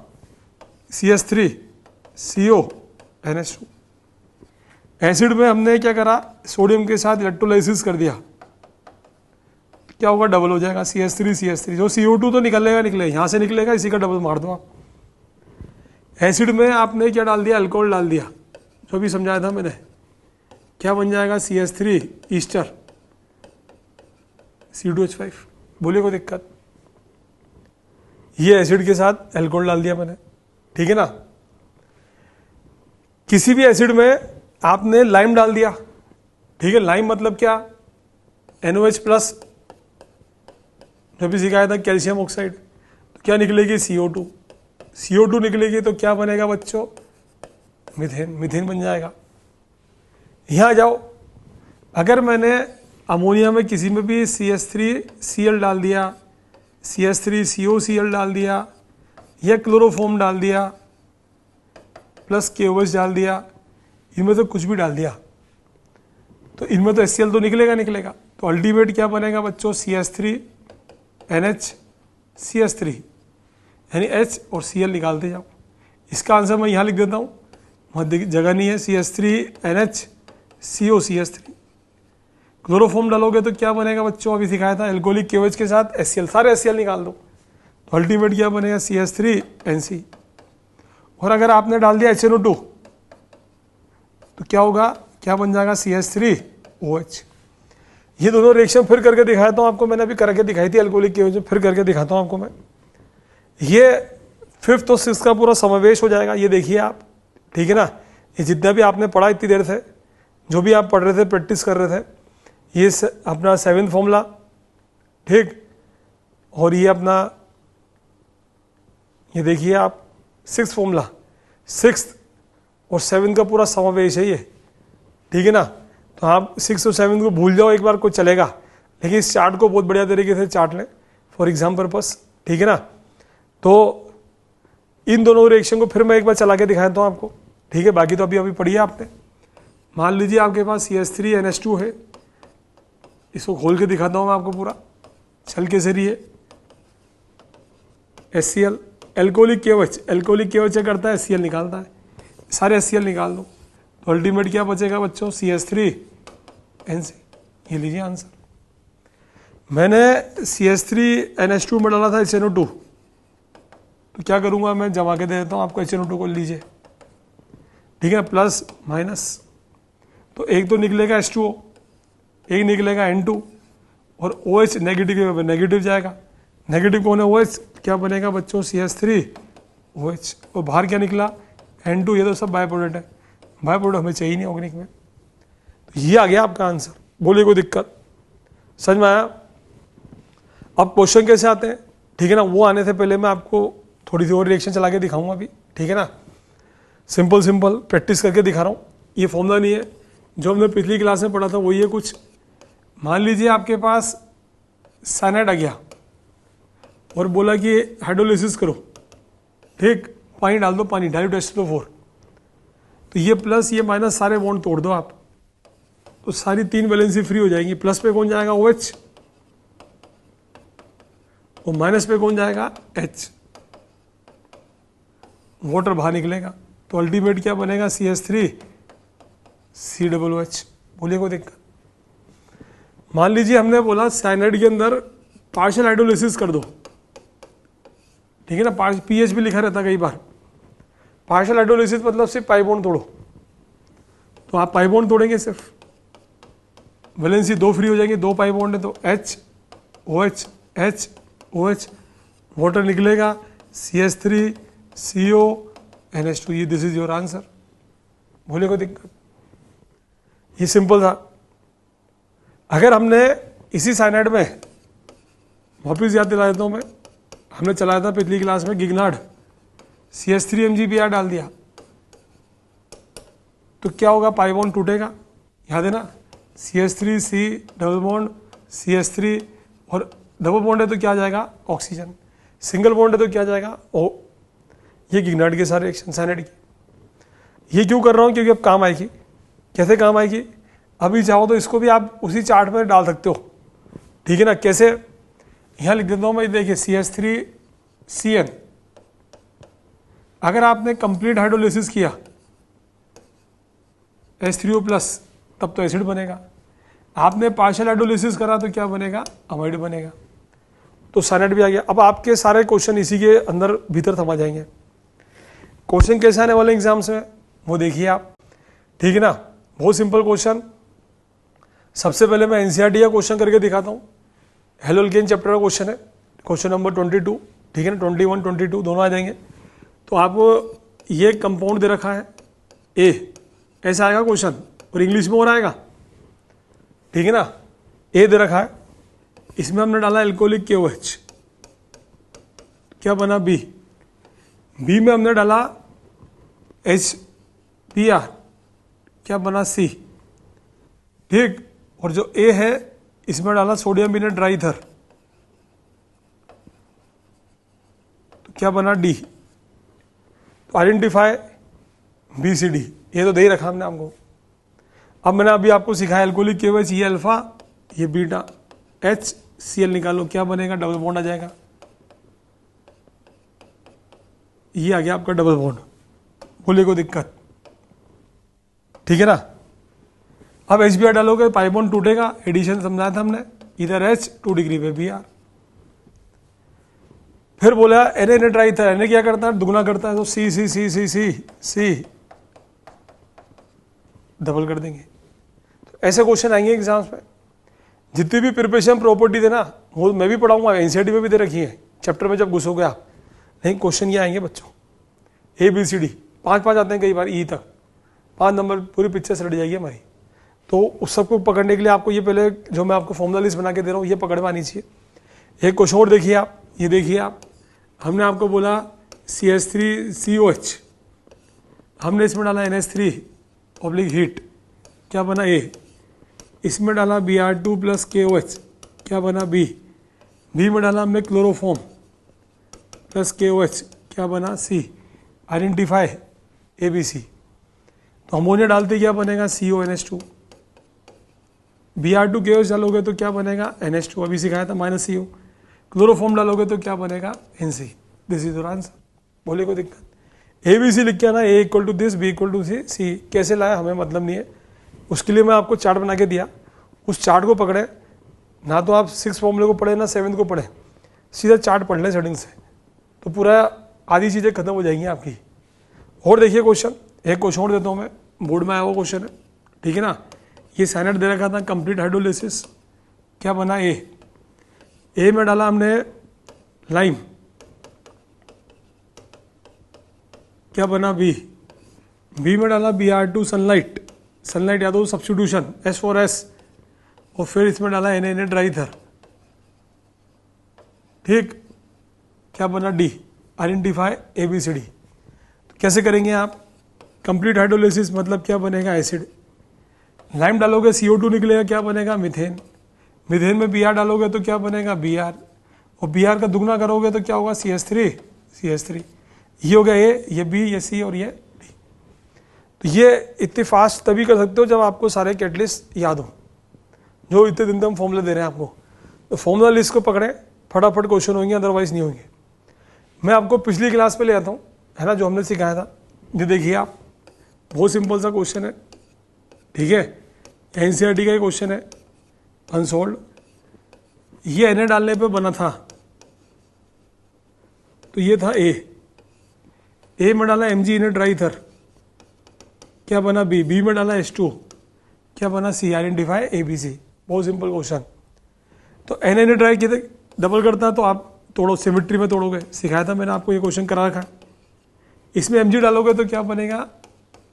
CH3 CO NH2। एसिड में हमने क्या करा, सोडियम के साथ इलेक्ट्रोलाइसिस कर दिया, क्या होगा, डबल हो जाएगा, CH3 जो CO2 तो निकलेगा, यहाँ से निकलेगा, इसी का डबल मार दो आप। एसिड में आपने क्या डाल दिया, अल्कोहल डाल दिया, जो भी समझाया था मैंने, क्या बन जाएगा CH3 ईस्टर C2H5। बोलिए कोई दिक्कत? ये एसिड के साथ अल्कोहल डाल दिया मैंने, ठीक है ना। किसी भी एसिड में आपने लाइम डाल दिया, ठीक है। लाइम मतलब क्या, NOH प्लस, जो भी सिखाया था कैल्शियम ऑक्साइड, तो क्या निकलेगी CO2। CO2 निकलेगी तो क्या बनेगा बच्चों, मीथेन, मीथेन बन जाएगा। यहाँ जाओ, अगर मैंने अमोनिया में किसी में भी CH3Cl डाल दिया, CH3COCl डाल दिया, या क्लोरोफॉर्म डाल दिया प्लस KOH डाल दिया, इनमें तो कुछ भी डाल दिया, तो इनमें तो HCl तो निकलेगा। तो अल्टीमेट क्या बनेगा बच्चों, CH3NH यानी H और Cl निकालते जाओ। इसका आंसर मैं यहाँ लिख देता हूँ, वहाँ जगह नहीं है। CH3NH क्लोरोफॉर्म डालोगे तो क्या बनेगा बच्चों, अभी सिखाया था, एल्कोहलिक KOH के साथ HCl, सारे HCl निकाल दो, तो अल्टीमेट क्या बनेगा, CH3NC। और अगर आपने डाल दिया HNO2 तो क्या होगा, क्या बन जाएगा, CH3OH। ये दोनों रिएक्शन फिर करके दिखाता हूँ आपको, मैंने अभी करके दिखाई थी एल्कोहलिक KOH, फिर करके दिखाता हूँ आपको मैं। ये 5th और 6th का पूरा समावेश हो जाएगा, ये देखिए आप, ठीक है ना। ये जितना भी आपने पढ़ा इतनी देर से, जो भी आप पढ़ रहे थे, प्रैक्टिस कर रहे थे, ये अपना 7th फॉर्मूला, ठीक, और ये अपना, ये देखिए आप 6th फॉर्मूला, 6th और 7th का पूरा समावेश है ये, ठीक है ना। तो आप 6 और 7 को भूल जाओ एक बार को चलेगा, लेकिन इस चार्ट को बहुत बढ़िया तरीके से चार्ट लें फॉर एग्जाम पर्पस, ठीक है ना। तो इन दोनों रिएक्शन को फिर मैं एक बार चला के दिखाता हूँ आपको, ठीक है। बाकी तो अभी पढ़िए आपने। मान लीजिए आपके पास CH3NH2 है, इसको खोल के दिखाता हूँ मैं आपको पूरा, छल के जरिए। HCl, alcoholic KOH, alcoholic KOH क्या करता है, HCl निकालता है, सारे HCl निकाल दो, तो अल्टीमेट क्या बचेगा बच्चों, CH3NC। ये लीजिए आंसर। मैंने CH3NH2 में डाला था HNO2, तो क्या करूंगा मैं, जमा के दे देता हूँ आपको, HNO2 को लीजिए, ठीक है, प्लस माइनस, तो एक तो निकलेगा H2O, एक निकलेगा N2, और OH नेगेटिव नेगेटिव जाएगा, नेगेटिव कौन है, OH, क्या बनेगा बच्चों, CH3OH। और बाहर क्या निकला, N2, ये तो सब बाय प्रोडक्ट है, बाय प्रोडक्ट हमें चाहिए नहीं ऑर्गेनिक में। तो ये आ गया आपका आंसर। बोलिए कोई दिक्कत, समझ में आया? अब क्वेश्चन कैसे आते हैं, ठीक है ना, वो आने से पहले मैं आपको थोड़ी सी और रिएक्शन चला के दिखाऊंगा अभी, ठीक है ना। सिंपल प्रैक्टिस करके दिखा रहा हूँ। ये फॉर्मूला नहीं है, जो हमने पिछली क्लास में पढ़ा था वही है कुछ। मान लीजिए आपके पास साइनाइड आ गया और बोला कि हाइड्रोलिसिस करो, ठीक, पानी डाल दो, पानी डाइल्यूट H2O4, तो ये प्लस ये माइनस सारे बॉन्ड तोड़ दो आप, तो सारी 3 वैलेंसी फ्री हो जाएंगी। प्लस पे कौन जाएगा, OH, और माइनस पे कौन जाएगा, H, वाटर बाहर निकलेगा, तो अल्टीमेट क्या बनेगा, CH3COOH। बोलिए कोई दिक्कत? मान लीजिए हमने बोला साइनाइड के अंदर पार्शियल हाइड्रोलिसिस कर दो, ठीक है ना, पीएच भी लिखा रहता कई बार। पार्शियल हाइड्रोलिसिस मतलब सिर्फ पाई बॉन्ड तोड़ो, तो आप पाई बॉन्ड तोड़ेंगे सिर्फ, वैलेंसी 2 फ्री हो जाएंगे, 2 पाई बॉन्ड है तो HOH HOH, वाटर निकलेगा CH3CONH2। ये दिस इज योर आंसर। बोले कोई दिक्कत? ये सिंपल था। अगर हमने इसी साइनाइड में, वापिस याद दिला देता हूँ मैं, हमने चलाया था पिछली क्लास में गिगनार्ड, CH3MgBr डाल दिया तो क्या होगा, पाई बॉन्ड टूटेगा, याद है ना, CH3C डबल बॉन्ड CH3, और डबल बॉन्ड है तो क्या जाएगा, ऑक्सीजन, सिंगल बॉन्ड है तो क्या जाएगा, O। ये गिगनार्ड के सारे रिएक्शन साइनाइड की। ये क्यों कर रहा हूँ, क्योंकि अब काम आएगी। कैसे काम आएगी, अभी चाहो तो इसको भी आप उसी चार्ट में डाल सकते हो, ठीक है ना। कैसे, यहाँ लिख देता हूँ मैं, देखिए CH3CN, अगर आपने कंप्लीट हाइड्रोलिसिस किया H3O+, तब तो एसिड बनेगा। आपने पार्शियल हाइड्रोलिसिस करा तो क्या बनेगा, अमाइड बनेगा। तो साइनाइड भी आ गया। अब आपके सारे क्वेश्चन इसी के अंदर भीतर समा जाएंगे। क्वेश्चन कैसे आने वाले एग्जाम्स में वो देखिए आप, ठीक है ना। बहुत सिंपल क्वेश्चन। सबसे पहले मैं एनसीईआरटी का क्वेश्चन करके दिखाता हूँ। हेलो एल्केन चैप्टर का क्वेश्चन है, क्वेश्चन नंबर 22, ठीक है ना। 21, 22 दोनों आ जाएंगे। तो आपको ये कंपाउंड दे रखा है ए, ऐसा आएगा क्वेश्चन, और इंग्लिश में और आएगा, ठीक है ना। ए दे रखा है, इसमें हमने डाला एल्कोहलिक KOH, क्या बना बी। बी में हमने डाला HBr, क्या बना सी, ठीक। और जो ए है इसमें डाला सोडियम बिना ड्राइथर, तो क्या बना डी। तो आइडेंटिफाई BCD, ये तो दे ही रखा हमने आपको। अब मैंने अभी आपको सिखाया एल्कोहलिक KOH, ये अल्फा ये बीटा, HCl निकालो, क्या बनेगा, डबल बॉन्ड आ जाएगा। ये आ गया आपका डबल बॉन्ड, बोले कोई दिक्कत, ठीक है ना। अब HBr डालोगे पाई बॉन्ड टूटेगा, एडिशन समझाया था हमने, इधर H 2 डिग्री पे Br। फिर बोला Na ट्राई था, Na क्या करता है, दुगना करता है, तो C C C C C C double कर देंगे। तो ऐसे क्वेश्चन आएंगे एग्जाम्स में। जितनी भी प्रिपरेशन प्रॉपर्टी थे ना, वो मैं भी पढ़ाऊंगा, एनसीईआरटी में भी दे रखी है, चैप्टर में जब घुसोगे आप। नहीं, क्वेश्चन ये आएंगे बच्चों, ABCD 5 आते हैं कई बार, ई तक 5 नंबर, पूरी पिक्चर सट जाएगी हमारी। तो उस सबको पकड़ने के लिए आपको ये पहले जो मैं आपको फॉर्मूला लिस्ट बना के दे रहा हूँ, ये पकड़ में आनी चाहिए। एक क्वेश्चन और देखिए आप, ये देखिए आप, हमने आपको बोला CH3COH, हमने इसमें डाला NH3 ऑब्लिक हीट, क्या बना ए। इसमें डाला Br2 + KOH, क्या बना बी। बी में डाला हमने क्लोरोफॉर्म + KOH, क्या बना सी। आइडेंटिफाई ABC, तो अमोनिया डालते क्या बनेगा, CONH2। Br2 KOH डालोगे तो क्या बनेगा, NH2, अभी सिखाया था -CO। क्लोरोफॉर्म डालोगे तो क्या बनेगा, NC। This is your answer, बोले कोई दिक्कत। ABC लिख के आना, A = दिस, B = C। कैसे लाया हमें मतलब नहीं है, उसके लिए मैं आपको चार्ट बना के दिया, उस चार्ट को पकड़े ना, तो आप 6 फॉर्मूले को पढ़े ना 7 को पढ़े, सीधा चार्ट पढ़ लें सेटिंग से, तो पूरा आधी चीज़ें खत्म हो जाएंगी आपकी। और देखिए क्वेश्चन, एक क्वेश्चन और देता हूँ मैं, बोर्ड में आया हुआ क्वेश्चन है, ठीक है ना। ये साइनाइड दे रखा था, कंप्लीट हाइड्रोलिसिस, क्या बना ए में डाला हमने लाइम, क्या बना बी में डाला Br2 सनलाइट, सनलाइट याद हो सब्स्टिट्यूशन S4S, और फिर इसमें डाला Na ड्राइथर, ठीक, क्या बना डी। Identify ABCD। तो कैसे करेंगे आप, कंप्लीट हाइड्रोलिसिस मतलब क्या बनेगा, एसिड। लाइम डालोगे CO2 निकलेगा, क्या बनेगा, मीथेन। मीथेन में Br डालोगे तो क्या बनेगा, Br, और Br का दुगना करोगे तो क्या होगा, CH3। ये हो गया ए, ये B, ये C और ये D। तो ये इतने फास्ट तभी कर सकते हो जब आपको सारे कैटलिस्ट याद हो, जो इतने दिन तक हम फॉर्मूला दे रहे हैं आपको। तो फॉर्मूला लिस्ट को पकड़े, फटाफट क्वेश्चन होंगे, अदरवाइज नहीं होंगे। मैं आपको पिछली क्लास पे ले आता हूँ, है ना, जो हमने सिखाया था। ये देखिए आप, बहुत सिंपल सा क्वेश्चन है, ठीक है, एनसीईआरटी का ही क्वेश्चन है, अनसोल्ड। ये Na डालने पे बना था, तो ये था ए में डाला Mg ने ड्राइथर, क्या बना बी में डाला H2, क्या बना सी। Identify ABC। बहुत सिंपल क्वेश्चन। तो Na ने ड्राई किया डबल करता है, तो आप तोड़ो, सिमेट्री में तोड़ोगे, सिखाया था मैंने आपको, ये क्वेश्चन करा रखा। इसमें Mg डालोगे तो क्या बनेगा,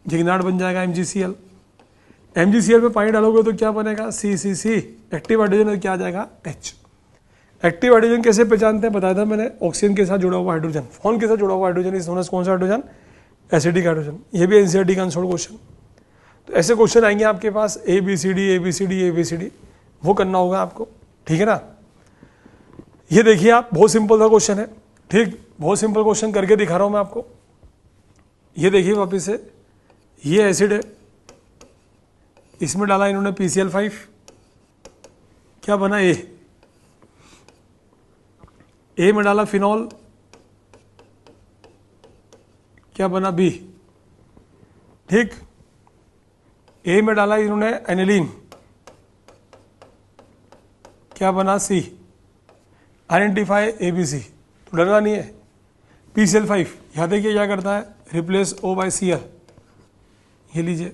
जिग्नार्ड बन जाएगा MgCl। MgCl में पानी डालोगे तो क्या बनेगा, CCC। एक्टिव हाइड्रोजन में क्या आ जाएगा, H। एक्टिव हाइड्रोजन कैसे पहचानते हैं बताया था मैंने, ऑक्सीजन के साथ जुड़ा हुआ हाइड्रोजन, फोन के साथ जुड़ा हुआ हाइड्रोजन इस नोन एज कौन सा हाइड्रोजन, एसिडिक हाइड्रोजन। ये भी एनसीईआरटी का आंसर क्वेश्चन। तो ऐसे क्वेश्चन आएंगे आपके पास, ABCD, वो करना होगा आपको, ठीक है ना। ये देखिए आप, बहुत सिंपल सा क्वेश्चन है, ठीक, बहुत सिंपल क्वेश्चन करके दिखा रहा हूं मैं आपको। ये देखिए वापिस से, ये एसिड है, इसमें डाला इन्होंने PCl5, क्या बना ए में डाला फिनॉल, क्या बना बी, ठीक। ए में डाला इन्होंने एनिलीन, क्या बना सी। Identify ABC। तो डरना नहीं है, PCl5 यहाँ देखिए क्या करता है, रिप्लेस O बाय Cl, ये लीजिए।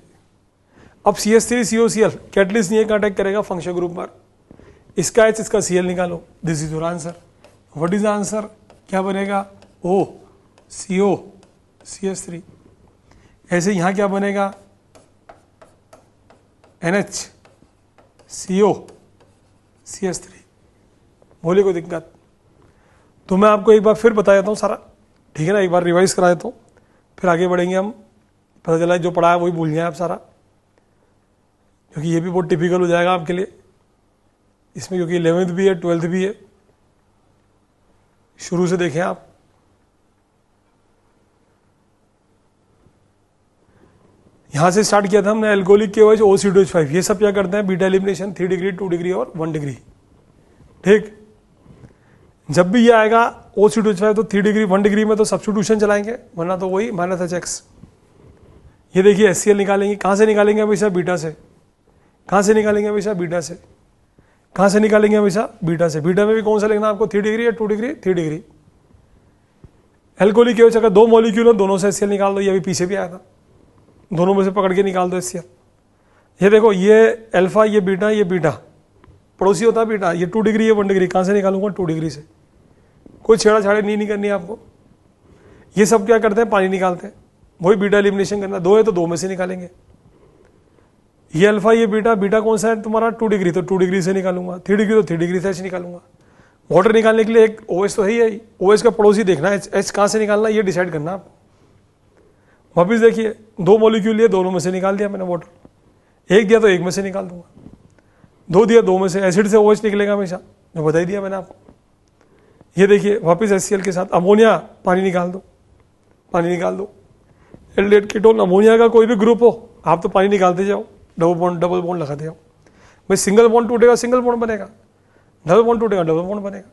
अब CH3COCl कैटलिस्ट नहीं है, अटैक करेगा फंक्शन ग्रुप पर, इसका H इसका Cl निकालो, this is your answer. What is answer, क्या बनेगा, O CO CH3। ऐसे यहाँ क्या बनेगा, NH CO CH3। बोलिए कोई दिक्कत? तो मैं आपको एक बार फिर बता देता हूँ सारा, ठीक है ना, एक बार रिवाइज करा देता हूँ, फिर आगे बढ़ेंगे हम। पता चला जो पढ़ा है वही भूल जाए आप सारा, क्योंकि ये भी बहुत टिपिकल हो जाएगा आपके लिए इसमें, क्योंकि 11th भी है 12th भी है। शुरू से देखें आप, यहां से स्टार्ट किया था हमने, एल्कोहलिक KOH OCH2H5, ये सब क्या करते हैं, बीटा एलिमिनेशन 3 डिग्री 2 डिग्री और 1 डिग्री। ठीक, जब भी ये आएगा OCH2H5 तो 3 डिग्री 1 डिग्री में तो सब्स्टिट्यूशन चलाएंगे, वरना तो वही -HX। ये देखिए HCl निकालेंगे, कहां से निकालेंगे हमेशा, बीटा से। कहां से निकालेंगे हमेशा, बीटा से। कहां से निकालेंगे हमेशा, बीटा से। बीटा में भी कौन सा लिखना आपको, 3 डिग्री या 2 डिग्री, 3 डिग्री। एल्कोहलिक KOH अगर 2 मॉलिक्यूल है, दोनों से HCl निकाल दो, ये अभी पीछे भी आया था, दोनों में से पकड़ के निकाल दो HCl। ये देखो, ये अल्फा, ये बीटा पड़ोसी होता है बीटा, ये 2 डिग्री, ये 1 डिग्री, कहां से निकालूंगा, 2 डिग्री से। कोई छेड़ा नहीं करनी है आपको। ये सब क्या करते हैं, पानी निकालते हैं, वही बीटा एलिमिनेशन करना। 2 है तो 2 में से निकालेंगे। ये अल्फा, ये बीटा कौन सा है तुम्हारा, 2 डिग्री, तो 2 डिग्री से निकालूंगा। 3 डिग्री तो 3 डिग्री से H निकालूंगा। वाटर निकालने के लिए एक OH तो है ही, OH का पड़ोसी देखना है, H कहां से निकालना ये डिसाइड करना आप। वापिस देखिए, 2 मॉलिक्यूल लिए, दोनों में से निकाल दिया मैंने वाटर। 1 दिया तो 1 में से निकाल दूंगा, 2 दिया 2 में से। एसिड से OH निकलेगा हमेशा, जो बता ही दिया मैंने आपको। ये देखिए वापिस HCl के साथ अमोनिया, पानी निकाल दो। एल्डेट कीटोन, अमोनिया का कोई भी ग्रुप हो, आप तो पानी निकालते जाओ, डबल बॉन्ड लगाते जाओ। भाई सिंगल बॉन्ड टूटेगा, सिंगल बॉन्ड बनेगा, डबल बॉन्ड टूटेगा, डबल बॉन्ड बनेगा,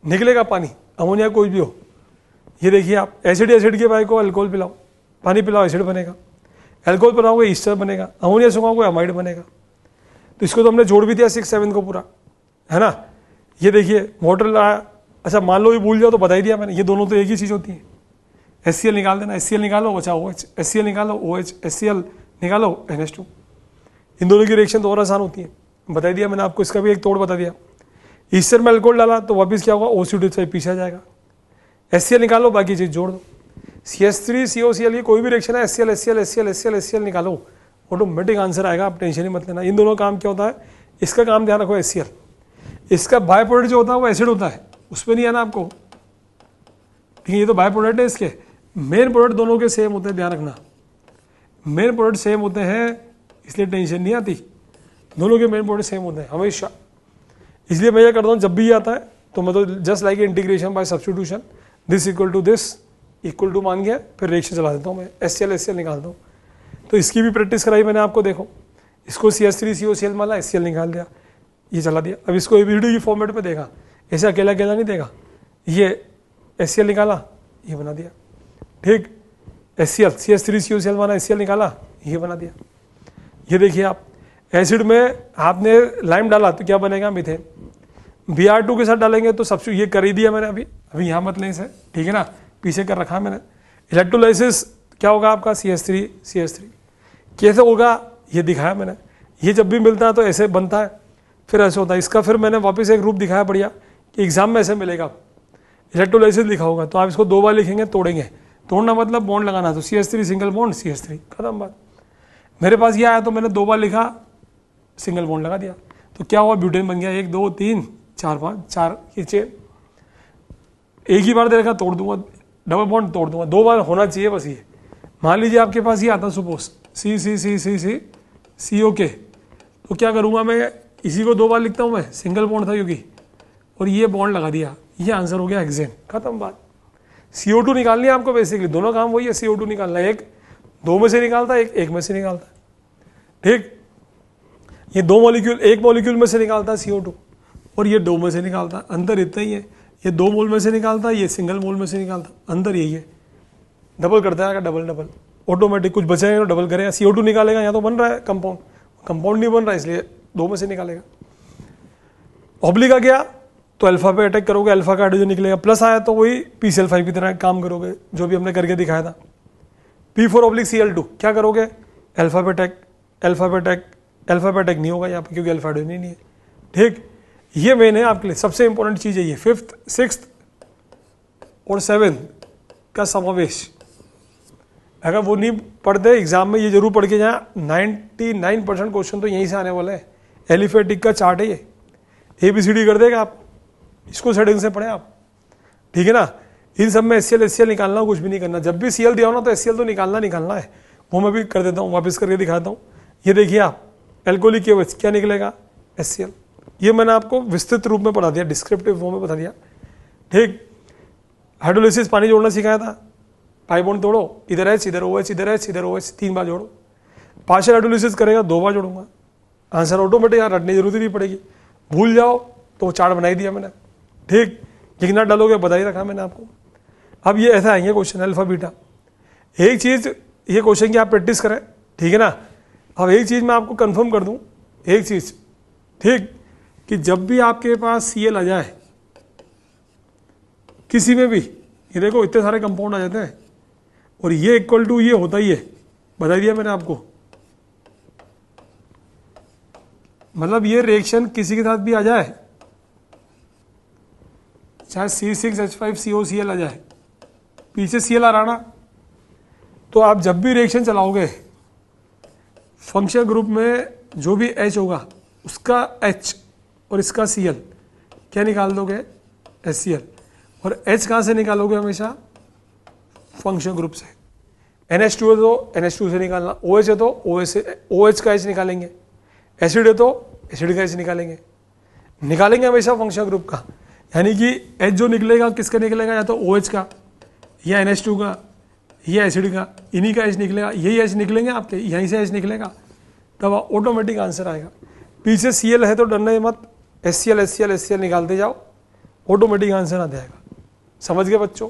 निकलेगा पानी, अमोनिया कोई भी हो। ये देखिए आप, एसिड के भाई को अल्कोहल पिलाओ, पानी पिलाओ, एसिड बनेगा। अल्कोहल पिलाओगे ईस्टर बनेगा, अमोनिया सुखाओगे अमाइड बनेगा। तो इसको तो हमने जोड़ भी दिया 6-7 को पूरा, है ना। ये देखिए वाटर लाया, अच्छा मान लो ये भूल जाओ तो बता ही दिया मैंने, ये दोनों तो एक ही चीज़ होती है। HCl निकाल देना, HCl निकालो, बचा OH, HCl निकालो OH, HCl निकालो NH2। इन दोनों की रिएक्शन तो और आसान होती है, बता दिया मैंने आपको। इसका भी एक तोड़ बता दिया। ईस्टर में अल्कोहल डाला तो वापस क्या होगा, OCH2 पीछे आ जाएगा। HCl निकालो, बाकी चीज़ जोड़ दो। CH3COCl ये कोई भी रिएक्शन है, HCl निकालो, ऑटोमेटिक आंसर आएगा, आप टेंशन ही मत लेना। इन दोनों काम क्या होता है, इसका काम ध्यान रखो HCl, इसका बाय प्रोडक्ट जो होता है वो एसिड होता है, उस पर नहीं आना आपको, ठीक है। ये तो बाय प्रोडक्ट है, इसके मेन प्रोडक्ट दोनों के सेम होते हैं, ध्यान रखना। मेन प्रोडक्ट सेम होते हैं, इसलिए टेंशन नहीं आती, दोनों के मेन प्रोडक्ट सेम होते हैं हमेशा। इसलिए मैं ये करता हूँ, जब भी आता है तो मैं तो just like integration by substitution, this equal to this equal to मान गया, फिर रिएक्शन चला देता हूँ मैं, HCl निकालता हूँ। तो इसकी भी प्रैक्टिस कराई मैंने आपको, देखो इसको CH3COCl माला, HCl निकाल दिया, ये चला दिया। अब इसको ABCD की फॉर्मेट में देखा, ऐसे अकेला नहीं देगा, ये HCl निकाला, ये बना दिया, ठीक। HCl CH3COCl माना, HCl निकाला, ये बना दिया। ये देखिए आप, एसिड में आपने लाइम डाला तो क्या बनेगा, मीथेन। Br2 के साथ डालेंगे तो सबसे, ये कर ही दिया मैंने अभी यहाँ मत लें इसे, ठीक है ना, पीछे कर रखा मैंने। इलेक्ट्रोलाइसिस क्या होगा आपका, CH3 कैसे होगा ये दिखाया मैंने। ये जब भी मिलता है तो ऐसे बनता है, फिर ऐसे होता है। इसका फिर मैंने वापस एक रूप दिखाया बढ़िया, कि एग्जाम में ऐसे मिलेगा, इलेक्ट्रोलाइसिस लिखा होगा, तो आप इसको 2 बार लिखेंगे, तोड़ेंगे। तोड़ना मतलब बॉन्ड लगाना, तो CH3 सिंगल बॉन्ड CH3, खत्म बात। मेरे पास ये आया तो मैंने 2 बार लिखा, सिंगल बॉन्ड लगा दिया, तो क्या हुआ, ब्यूटेन बन गया। 1 2 3 4 5 4 ये चेन, एक ही बार दे रखा, तोड़ दूंगा, डबल बॉन्ड तोड़ दूंगा, 2 बार होना चाहिए बस। ये मान लीजिए आपके पास ये आता सपोज COK, तो क्या करूंगा मैं, इसी को 2 बार लिखता हूं मैं, सिंगल बॉन्ड था क्योंकि, और ये बॉन्ड लगा दिया, ये आंसर हो गया हेक्सेन, खत्म बात। CO2 निकालनी है आपको, बेसिकली दोनों काम वही है, CO2 निकालना है। एक 2 में से निकालता है, एक में से निकालता है, ठीक। ये 2 मॉलिक्यूल, एक मॉलिक्यूल में से निकालता है CO2, और ये 2 में से निकालता है, अंतर इतना ही है। ये 2 मोल में से निकालता है, ये सिंगल मोल में से निकालता है, अंतर यही है। डबल करता है, डबल ऑटोमेटिक, कुछ बचेगा तो डबल करेगा। CO2 निकालेगा, यहाँ तो बन रहा है कंपाउंड नहीं बन रहा है, इसलिए 2 में से निकालेगा। ऑब्लिक आ गया तो अल्फा पे अटैक करोगे, अल्फा का हाइड्रोजन निकलेगा, प्लस आया तो वही PCl5 की तरह काम करोगे जो भी हमने करके दिखाया था। P4/Cl2 क्या करोगे, अल्फा पे अटैक, अल्फा पे अटैक, अल्फा पे अटैक नहीं होगा यहाँ पे क्योंकि अल्फा हाइड्रोजन ही नहीं है। ठीक, ये मेन है आपके लिए, सबसे इंपॉर्टेंट चीज़ है ये 5th 6th और 7th का समावेश। अगर वो नहीं पढ़ते एग्जाम में, ये जरूर पढ़ के जाए, 99% क्वेश्चन तो यहीं से आने वाला है। एलिफेटिक का चार्ट है ये, ABCD कर देगा आप, इसको सेटिंग से पढ़े आप, ठीक है ना। इन सब में HCl निकालना, कुछ भी नहीं करना। जब भी Cl दिया हो ना तो HCl तो निकालना है। वो मैं भी कर देता हूँ, वापस करके दिखाता हूँ। ये देखिए आप, एल्कोहलिक KOH क्या निकलेगा, HCl। ये मैंने आपको विस्तृत रूप में पढ़ा दिया, डिस्क्रिप्टिव फॉर्म में बता दिया। ठीक, हाइड्रोलिसिस पानी जोड़ना सिखाया था, पाई बॉन्ड तोड़ो, इधर H, इधर OH, इधर H, इधर OH, 3 बार जोड़ो। पार्शियल हाइड्रोलिसिस करेगा, 2 बार जोड़ूंगा, आंसर ऑटोमेटिक, यहाँ रटने की जरूरत नहीं पड़ेगी। भूल जाओ तो चार्ट बना ही दिया मैंने। ठीक, कितना डालोगे बता ही रखा मैंने आपको। अब ये ऐसा आएंगे क्वेश्चन अल्फा बीटा। एक चीज़ ये क्वेश्चन की आप प्रैक्टिस करें, ठीक है ना। अब एक चीज़ मैं आपको कंफर्म कर दूं, एक चीज़, ठीक, कि जब भी आपके पास Cl आ जाए किसी में भी, ये देखो इतने सारे कंपाउंड आ जाते हैं और ये इक्वल टू ये होता ही है, बता दिया मैंने आपको। मतलब ये रिएक्शन किसी के साथ भी आ जाए, चाहे C6H5COCl आ जाए, पीछे Cl आ रहा ना, तो आप जब भी रिएक्शन चलाओगे फंक्शन ग्रुप में जो भी H होगा उसका H और इसका Cl क्या निकाल दोगे, HCl। और H कहाँ से निकालोगे, हमेशा फंक्शन ग्रुप से। NH2 है तो NH2 से निकालना, OH है तो OH से, OH का H निकालेंगे, एसिड है तो एसिड का H निकालेंगे हमेशा फंक्शन ग्रुप का। यानी कि H जो निकलेगा किसका निकलेगा, या तो OH का, या NH2 का, या एसिड का, इन्हीं का H निकलेगा। यही H निकलेंगे आपके, यहीं से H निकलेगा, तब ऑटोमेटिक आंसर आएगा। पीछे Cl है तो डरना मत, HCl निकालते जाओ, ऑटोमेटिक आंसर आ जाएगा। समझ गए बच्चों।